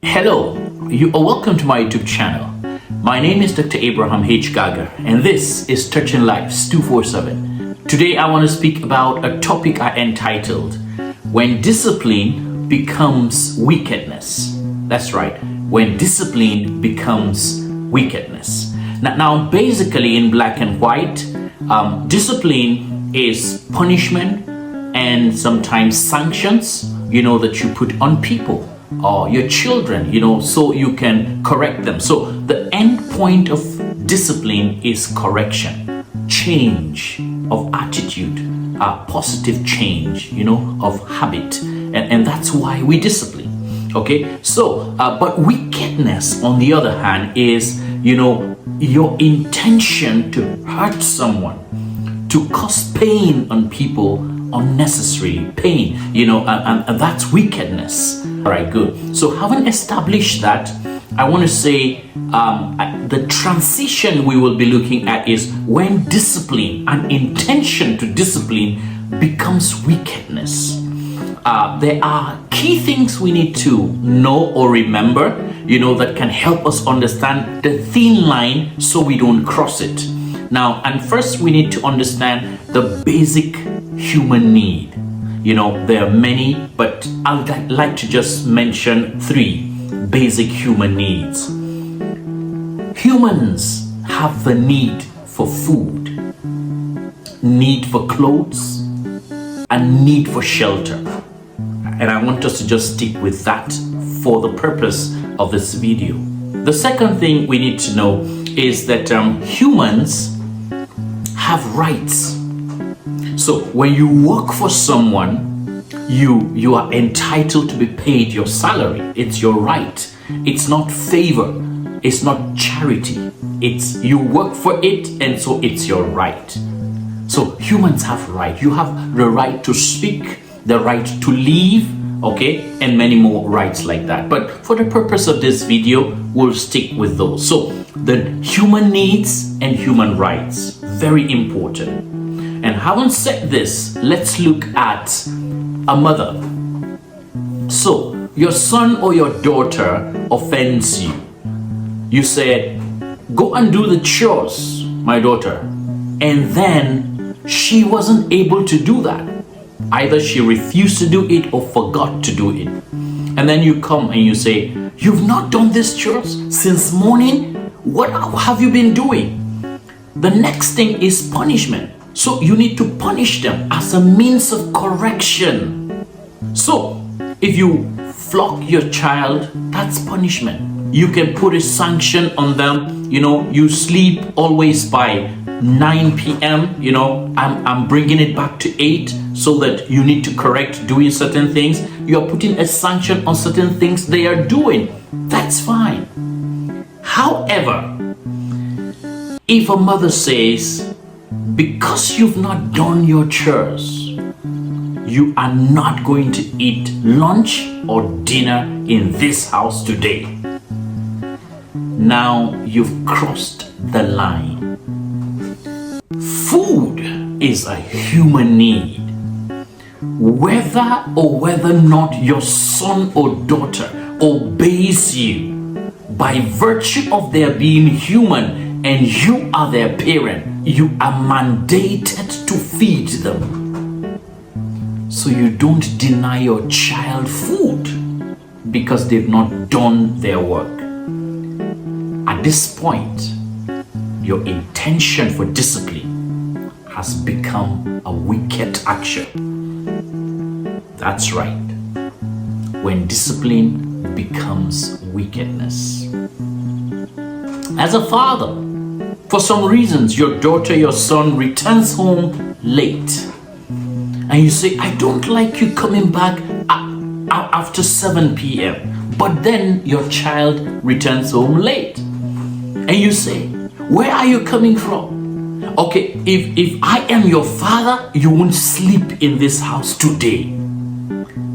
Hello, you are welcome to my YouTube channel. My name is Dr. Abraham H. Gaga, and this is Touching Lives 247. Today I want to speak about a topic I entitled, When Discipline Becomes Wickedness. That's right, when discipline becomes wickedness. Now basically in black and white, discipline is punishment and sometimes sanctions, that you put on people or your children, so you can correct them. So the end point of discipline is correction, change of attitude, positive change, of habit. And that's why we discipline. Okay, so, but wickedness, on the other hand, is, your intention to hurt someone, to cause pain on people, unnecessary pain, and that's wickedness. All right, good. So having established that, I want to say the transition we will be looking at is when discipline, an intention to discipline, becomes wickedness. There are key things we need to know or remember, that can help us understand the thin line so we don't cross it. Now, and first we need to understand the basic human need. There are many, but I'd like to just mention 3 basic human needs. Humans have the need for food, need for clothes, and need for shelter. And I want us to just stick with that for the purpose of this video. The second thing we need to know is that humans have rights. So when you work for someone, you are entitled to be paid your salary. It's your right. It's not favor. It's not charity. It's you work for it, and so it's your right. So humans have right. You have the right to speak, the right to leave, okay, and many more rights like that. But for the purpose of this video, we'll stick with those. So the human needs and human rights, very important. And having said this, let's look at a mother. So your son or your daughter offends you. You said, go and do the chores, my daughter. And then she wasn't able to do that. Either she refused to do it or forgot to do it. And then you come and you say, you've not done this chores since morning? What have you been doing? The next thing is punishment. So you need to punish them as a means of correction. So if you flog your child, that's punishment. You can put a sanction on them. You sleep always by 9 p.m. I'm bringing it back to 8 so that you need to correct doing certain things. You're putting a sanction on certain things they are doing. That's fine. However, if a mother says, because you've not done your chores, you are not going to eat lunch or dinner in this house today. Now you've crossed the line. Food is a human need. Whether not your son or daughter obeys you by virtue of their being human and you are their parent, you are mandated to feed them. So you don't deny your child food because they've not done their work. At this point, your intention for discipline has become a wicked action. That's right. When discipline becomes wickedness. As a father, for some reasons, your daughter, your son returns home late. And you say, I don't like you coming back after 7 p.m. But then your child returns home late. And you say, where are you coming from? Okay, if I am your father, you won't sleep in this house today.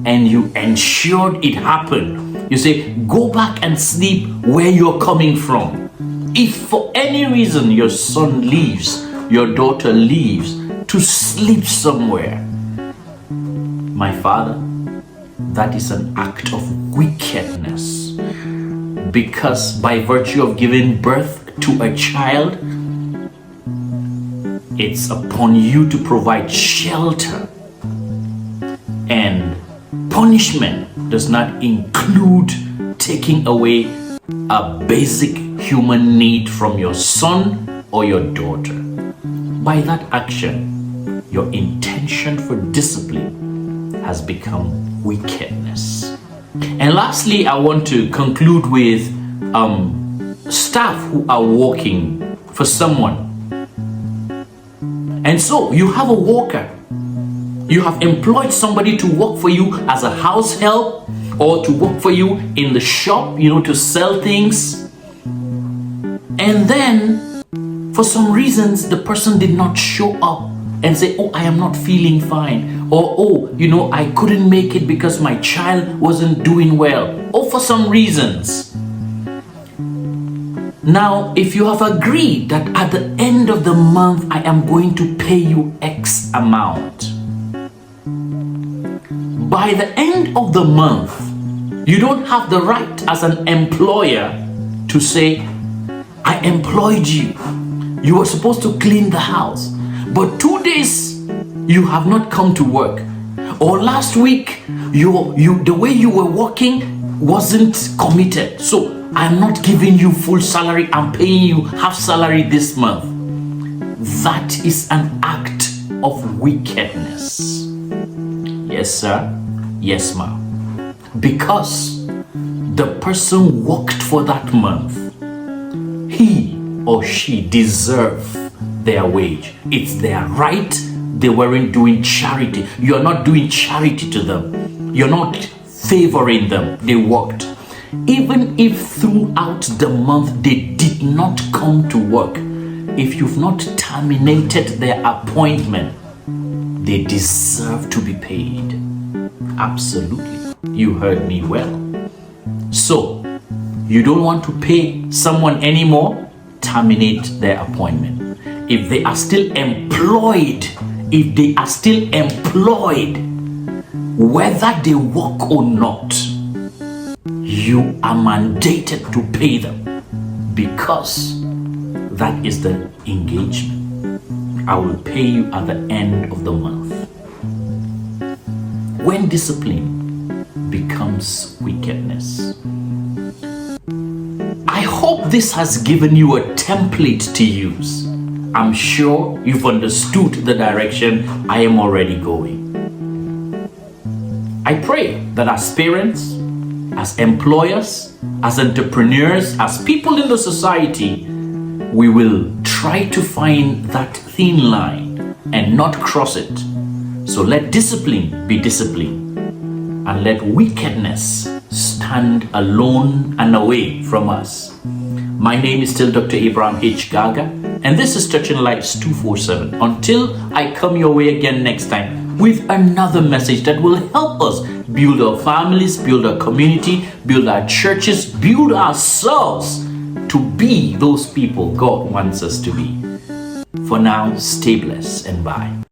And you ensured it happened. You say, go back and sleep where you're coming from. If for any reason your son leaves, your daughter leaves to sleep somewhere, my father, that is an act of wickedness. Because by virtue of giving birth to a child, it's upon you to provide shelter. And punishment does not include taking away a basic human need from your son or your daughter. By that action, your intention for discipline has become wickedness. And lastly, I want to conclude with staff who are working for someone. And so you have a worker. You have employed somebody to work for you as a house help or to work for you in the shop, to sell things. And then for some reasons, the person did not show up and say, oh, I am not feeling fine. Or, oh, I couldn't make it because my child wasn't doing well. Or for some reasons. Now, if you have agreed that at the end of the month, I am going to pay you X amount. By the end of the month, you don't have the right as an employer to say, I employed you. You were supposed to clean the house. But 2 days, you have not come to work. Or last week, the way you were working wasn't committed. So I'm not giving you full salary. I'm paying you half salary this month. That is an act of wickedness. Yes, sir. Yes, ma'am. Because the person worked for that month, he or she deserve their wage. It's their right. They weren't doing charity. You're not doing charity to them. You're not favoring them. They worked. Even if throughout the month they did not come to work, if you've not terminated their appointment, they deserve to be paid. Absolutely. You heard me well. So, you don't want to pay someone anymore? Terminate their appointment. If they are still employed, whether they work or not, you are mandated to pay them because that is the engagement. I will pay you at the end of the month. When discipline becomes wickedness. I hope this has given you a template to use. I'm sure you've understood the direction I am already going. I pray that as parents, as employers, as entrepreneurs, as people in the society, we will try to find that thin line and not cross it. So let discipline be discipline and let wickedness stand alone and away from us. My name is still Dr. Abraham H. Gaga, and this is Touching Lives 247. Until I come your way again next time with another message that will help us build our families, build our community, build our churches, build ourselves to be those people God wants us to be. For now, stay blessed and bye.